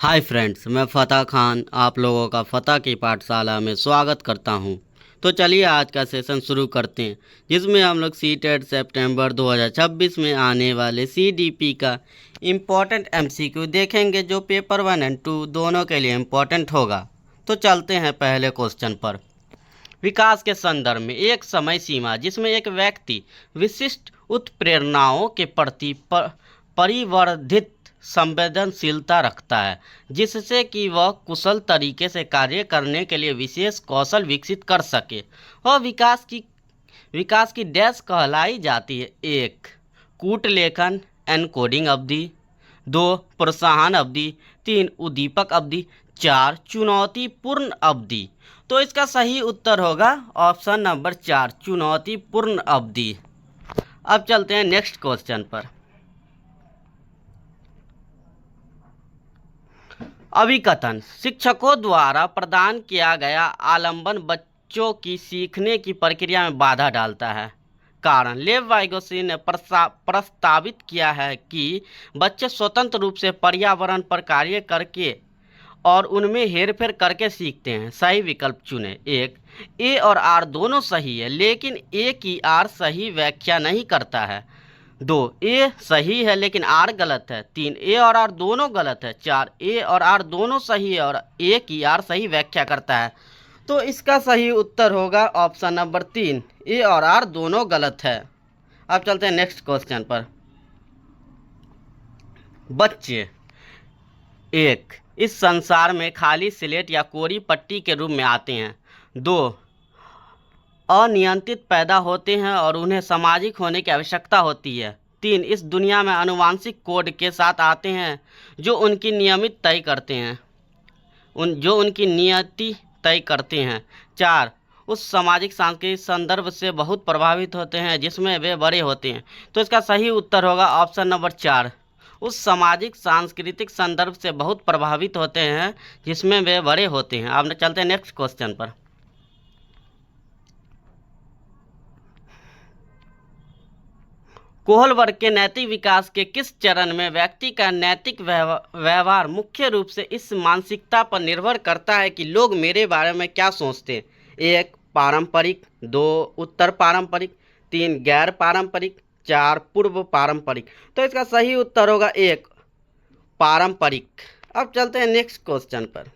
Hi friends, मैं फ़तह खान आप लोगों का फ़तह की पाठशाला में स्वागत करता हूं। तो चलिए आज का सेशन शुरू करते हैं, जिसमें हम लोग सीटेट सितंबर 2026 में आने वाले सीडीपी का इम्पोर्टेंट एमसीक्यू देखेंगे, जो पेपर 1 और 2 दोनों के लिए इम्पोर्टेंट होगा। तो चलते हैं पहले क्वेश्चन पर। विकास के संदर्भ में एक समय सीमा जिसमें एक व्यक्ति विशिष्ट उत्प्रेरणाओं के प्रति परिवर्धित संवेदनशीलता रखता है, जिससे कि वह कुशल तरीके से कार्य करने के लिए विशेष कौशल विकसित कर सके और विकास की डैश कहलाई जाती है। एक, कूट लेखन एनकोडिंग अवधि। दो, प्रोत्साहन अवधि। तीन, उद्दीपक अवधि। चार, चुनौतीपूर्ण अवधि। तो इसका सही उत्तर होगा ऑप्शन नंबर 4, चुनौतीपूर्ण अवधि। अब चलते हैं नेक्स्ट क्वेश्चन पर। अभिकथन: शिक्षकों द्वारा प्रदान किया गया आलंबन बच्चों की सीखने की प्रक्रिया में बाधा डालता है। कारण: लेव वाइगोत्स्की ने प्रस्तावित किया है कि बच्चे स्वतंत्र रूप से पर्यावरण पर कार्य करके और उनमें हेरफेर करके सीखते हैं। सही विकल्प चुनें। एक, ए और आर दोनों सही है, लेकिन ए की आर सही व्याख्या नहीं करता है। दो, ए सही है लेकिन आर गलत है। तीन, ए और आर दोनों गलत है। चार, ए और आर दोनों सही है और ए की आर सही व्याख्या करता है। तो इसका सही उत्तर होगा ऑप्शन नंबर 3, ए और आर दोनों गलत है। अब चलते हैं नेक्स्ट क्वेश्चन पर। बच्चे एक, इस संसार में खाली स्लेट या कोरी पट्टी के रूप में आते हैं। दो, अनियंत्रित पैदा होते हैं और उन्हें सामाजिक होने की आवश्यकता होती है। तीन, इस दुनिया में आनुवंशिक कोड के साथ आते हैं जो उनकी नियति तय करते हैं। चार, उस सामाजिक सांस्कृतिक संदर्भ से बहुत प्रभावित होते हैं जिसमें वे बड़े होते हैं। तो इसका सही उत्तर होगा ऑप्शन नंबर 4, उस सामाजिक सांस्कृतिक संदर्भ से बहुत प्रभावित होते हैं जिसमें वे बड़े होते हैं। अब चलते हैं नेक्स्ट क्वेश्चन पर। कोहल वर्ग के नैतिक विकास के किस चरण में व्यक्ति का नैतिक व्यवहार मुख्य रूप से इस मानसिकता पर निर्भर करता है कि लोग मेरे बारे में क्या सोचते हैं? एक, पारंपरिक। दो, उत्तर पारंपरिक। तीन, गैर पारंपरिक। चार, पूर्व पारंपरिक। तो इसका सही उत्तर होगा एक, पारंपरिक। अब चलते हैं नेक्स्ट क्वेश्चन पर।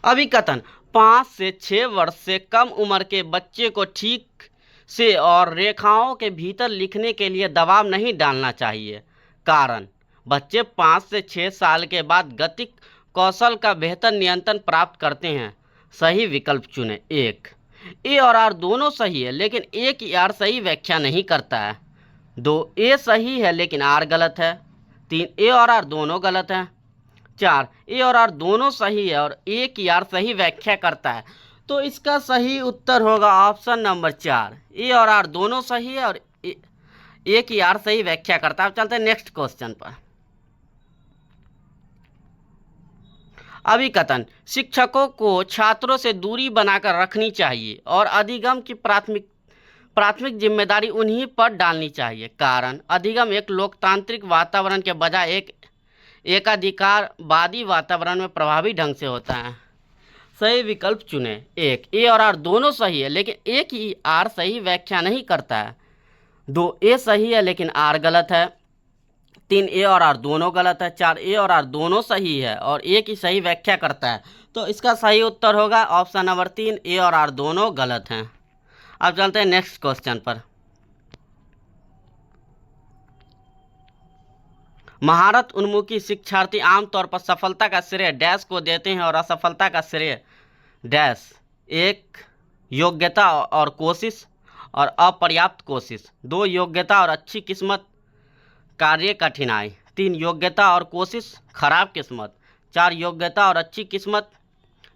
अभिकथन: 5 से 6 वर्ष से कम उम्र के बच्चे को ठीक से और रेखाओं के भीतर लिखने के लिए दबाव नहीं डालना चाहिए। कारण: बच्चे 5 से 6 साल के बाद गतिक कौशल का बेहतर नियंत्रण प्राप्त करते हैं। सही विकल्प चुनें। एक, ए और आर दोनों सही है लेकिन ए की आर सही व्याख्या नहीं करता है। दो, ए सही है लेकिन आर गलत है। तीन, ए और आर दोनों गलत हैं। चार, ए और आर दोनों सही है और ए की आर सही व्याख्या करता है। तो इसका सही उत्तर होगा ऑप्शन नंबर 4, ए और आर दोनों सही है और ए की आर सही व्याख्या करता है। अब चलते हैं नेक्स्ट क्वेश्चन पर। अभिकथन: शिक्षकों को छात्रों से दूरी बनाकर रखनी चाहिए और अधिगम की प्राथमिक जिम्मेदारी उन्हीं पर डालनी चाहिए। कारण: अधिगम एक लोकतांत्रिक वातावरण के बजाय एक एकाधिकारवादी वातावरण में प्रभावी ढंग से होता है। सही विकल्प चुने। एक, ए और आर दोनों सही है लेकिन ए की आर सही व्याख्या नहीं करता है। दो, ए सही है लेकिन आर गलत है। तीन, ए और आर दोनों गलत है। चार, ए और आर दोनों सही है और ए की सही व्याख्या करता है। तो इसका सही उत्तर होगा ऑप्शन नंबर 3, ए और आर दोनों गलत हैं। अब चलते हैं नेक्स्ट क्वेश्चन पर। महारत उन्मुखी शिक्षार्थी आमतौर पर सफलता का श्रेय डैश को देते हैं और असफलता का श्रेय डैश। एक, योग्यता और कोशिश और अपर्याप्त कोशिश। दो, योग्यता और अच्छी किस्मत, कार्य कठिनाई। तीन, योग्यता और कोशिश, खराब किस्मत। चार, योग्यता और अच्छी किस्मत,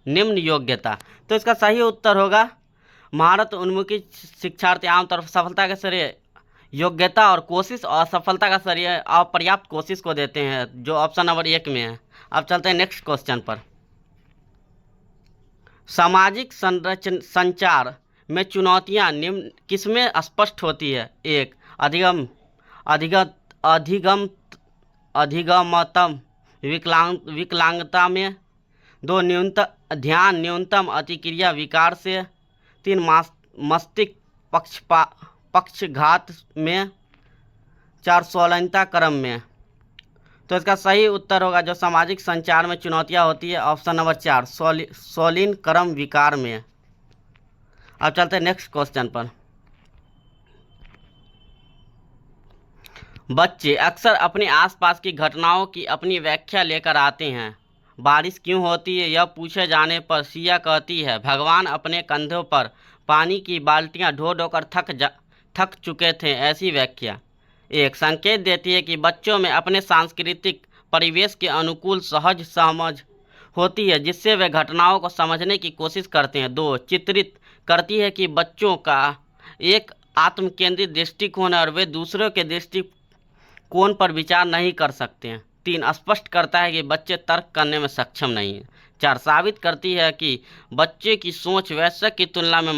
निम्न योग्यता। तो इसका सही उत्तर होगा महारत उन्मुखी शिक्षार्थी आमतौर पर सफलता का श्रेय योग्यता और कोशिश और सफलता का श्रेय अपर्याप्त कोशिश को देते हैं, जो ऑप्शन नंबर 1 में है। अब चलते हैं नेक्स्ट क्वेश्चन पर। सामाजिक संचार में चुनौतियां निम्न किसमें स्पष्ट होती है? एक, अधिगम अधिगत अधिगम अधिगमतम विकलांगता में। 2 न्यूनतम अतिक्रिया विकार से। 3 मस्तिष्क पक्षघात में। 4 सोलनता क्रम में। तो इसका सही उत्तर होगा जो सामाजिक संचार में चुनौतियां होती है, ऑप्शन नंबर 4 सोलिन क्रम विकार में। अब चलते हैं नेक्स्ट क्वेश्चन पर। बच्चे अक्सर अपने आसपास की घटनाओं की अपनी व्याख्या लेकर आते हैं। बारिश क्यों होती है, यह पूछे जाने पर सिया कहती है, भगवान अपने कंधों पर पानी की बाल्टियां ढो ढोकर थक चुके थे। ऐसी व्याख्या एक संकेत देती है कि बच्चों में अपने सांस्कृतिक परिवेश के अनुकूल सहज समझ होती है, जिससे वे घटनाओं को समझने की कोशिश करते हैं। 2 चित्रित करती है कि बच्चों का एक आत्मकेंद्रित दृष्टिकोण है और वे दूसरों के दृष्टिकोण पर विचार नहीं कर सकते हैं। 3 स्पष्ट करता है कि बच्चे तर्क करने में सक्षम नहीं हैं। 4 साबित करती है कि बच्चे की सोच वयस्क की तुलना में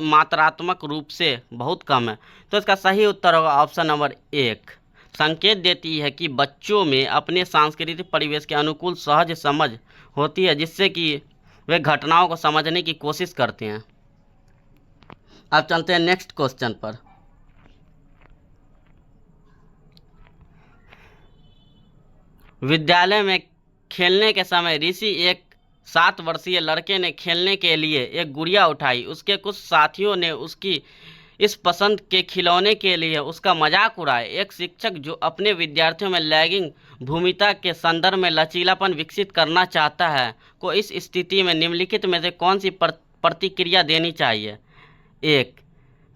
मात्रात्मक रूप से बहुत कम है। तो इसका सही उत्तर होगा ऑप्शन नंबर 1 संकेत देती है कि बच्चों में अपने सांस्कृतिक परिवेश के अनुकूल सहज समझ होती है, जिससे कि वे घटनाओं को समझने की कोशिश करते हैं। अब चलते हैं नेक्स्ट क्वेश्चन पर। विद्यालय में खेलने के समय ऋषि एक 7 वर्षीय लड़के ने खेलने के लिए एक गुड़िया उठाई। उसके कुछ साथियों ने उसकी इस पसंद के खिलौने के लिए उसका मजाक उड़ाया। एक शिक्षक जो अपने विद्यार्थियों में लैगिंग भूमिका के संदर्भ में लचीलापन विकसित करना चाहता है को इस स्थिति में निम्नलिखित में से कौन सी प्रतिक्रिया देनी चाहिए। 1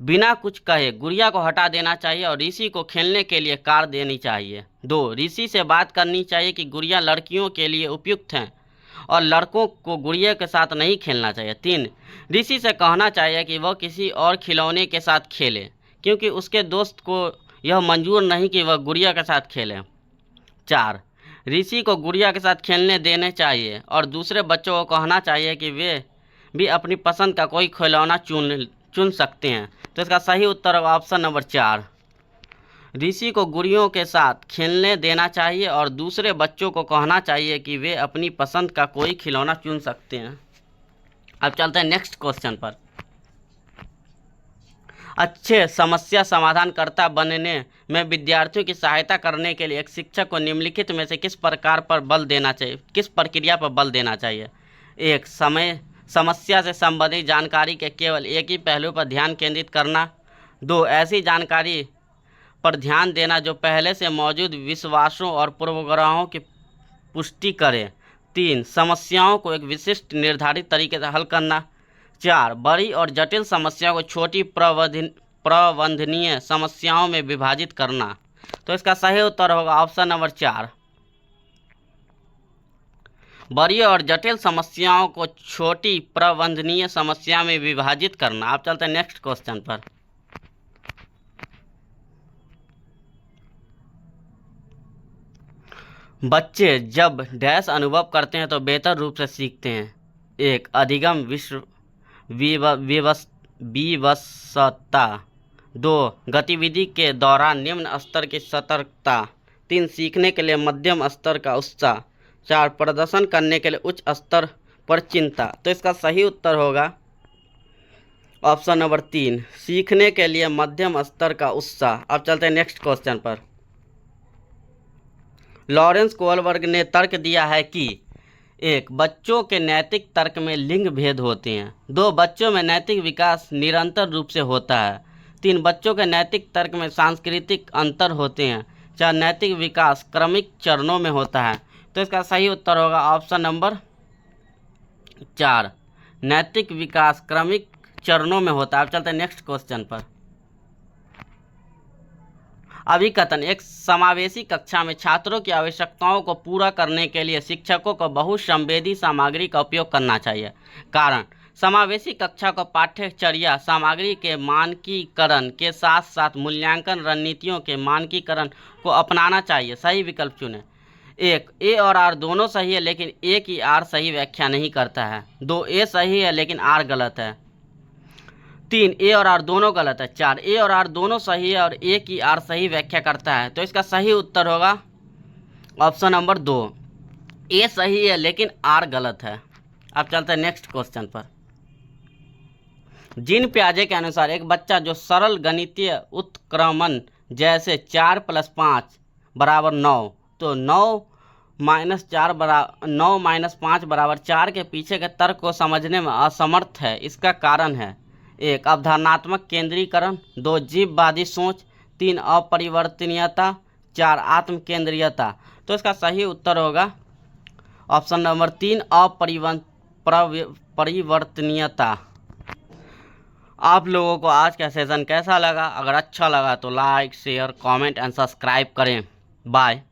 बिना कुछ कहे गुड़िया को हटा देना चाहिए और ऋषि को खेलने के लिए कार देनी चाहिए। 2 ऋषि से बात करनी चाहिए कि गुड़िया लड़कियों के लिए उपयुक्त हैं और लड़कों को गुड़िया के साथ नहीं खेलना चाहिए। 3 ऋषि से कहना चाहिए कि वह किसी और खिलौने के साथ खेले, क्योंकि उसके दोस्त को यह मंजूर नहीं कि वह गुड़िया के साथ खेले। 4 ऋषि को गुड़िया के साथ खेलने देने चाहिए और दूसरे बच्चों को कहना चाहिए कि वे भी अपनी पसंद का कोई खिलौना चुन सकते हैं। तो इसका सही उत्तर होगा ऑप्शन नंबर 4 ऋषि को गुड़ियों के साथ खेलने देना चाहिए और दूसरे बच्चों को कहना चाहिए कि वे अपनी पसंद का कोई खिलौना चुन सकते हैं। अब चलते हैं नेक्स्ट क्वेश्चन पर। अच्छे समस्या समाधानकर्ता बनने में विद्यार्थियों की सहायता करने के लिए एक शिक्षक को निम्नलिखित में से किस प्रक्रिया पर बल देना चाहिए। 1 समस्या से संबंधित जानकारी के केवल एक ही पहलू पर ध्यान केंद्रित करना। 2 ऐसी जानकारी पर ध्यान देना जो पहले से मौजूद विश्वासों और पूर्वाग्रहों की पुष्टि करे। 3 समस्याओं को एक विशिष्ट निर्धारित तरीके से हल करना। 4 बड़ी और जटिल समस्याओं को छोटी प्रबंधनीय समस्याओं में विभाजित करना। तो इसका सही उत्तर होगा ऑप्शन नंबर 4 बड़ी और जटिल समस्याओं को छोटी प्रबंधनीय समस्या में विभाजित करना। आप चलते हैं नेक्स्ट क्वेश्चन पर। बच्चे जब डैश अनुभव करते हैं तो बेहतर रूप से सीखते हैं। 1 अधिगम विवशता। 2 गतिविधि के दौरान निम्न स्तर की सतर्कता। 3 सीखने के लिए मध्यम स्तर का उत्साह। 4 प्रदर्शन करने के लिए उच्च स्तर पर चिंता। तो इसका सही उत्तर होगा ऑप्शन नंबर 3 सीखने के लिए मध्यम स्तर का उत्साह। अब चलते हैं नेक्स्ट क्वेश्चन पर। लॉरेंस कोलबर्ग ने तर्क दिया है कि 1 बच्चों के नैतिक तर्क में लिंग भेद होते हैं। 2 बच्चों में नैतिक विकास निरंतर रूप से होता है। 3 बच्चों के नैतिक तर्क में सांस्कृतिक अंतर होते हैं। 4 नैतिक विकास क्रमिक चरणों में होता है। तो इसका सही उत्तर होगा ऑप्शन नंबर 4 नैतिक विकास क्रमिक चरणों में होता है। अब चलते हैं नेक्स्ट क्वेश्चन पर। अभिकथन एक समावेशी कक्षा में छात्रों की आवश्यकताओं को पूरा करने के लिए शिक्षकों को बहुसंवेदी सामग्री का उपयोग करना चाहिए। कारण समावेशी कक्षा को पाठ्यचर्या सामग्री के मानकीकरण के साथ साथ मूल्यांकन रणनीतियों के मानकीकरण को अपनाना चाहिए। सही विकल्प चुनें। 1 ए और आर दोनों सही है, लेकिन ए की आर सही व्याख्या नहीं करता है। 2 ए सही है लेकिन आर गलत है। 3 ए और आर दोनों गलत है। 4 ए और आर दोनों सही है और ए की आर सही व्याख्या करता है। तो इसका सही उत्तर होगा ऑप्शन नंबर 2, ए सही है लेकिन आर गलत है। अब चलते हैं नेक्स्ट क्वेश्चन पर। जीन पियाजे के अनुसार एक बच्चा जो सरल गणितीय उत्क्रमण जैसे 4 + 5 = 9, तो 9 - 5 = 4 के पीछे के तर्क को समझने में असमर्थ है। इसका कारण है 1 अवधारणात्मक केंद्रीकरण, 2 जीववादी सोच, 3 अपरिवर्तनीयता, 4 आत्म केंद्रीयता। तो इसका सही उत्तर होगा ऑप्शन नंबर 3 अपरिवर्तनीयता। आप लोगों को आज का सेशन कैसा लगा? अगर अच्छा लगा तो like, share, comment and subscribe करें। बाय।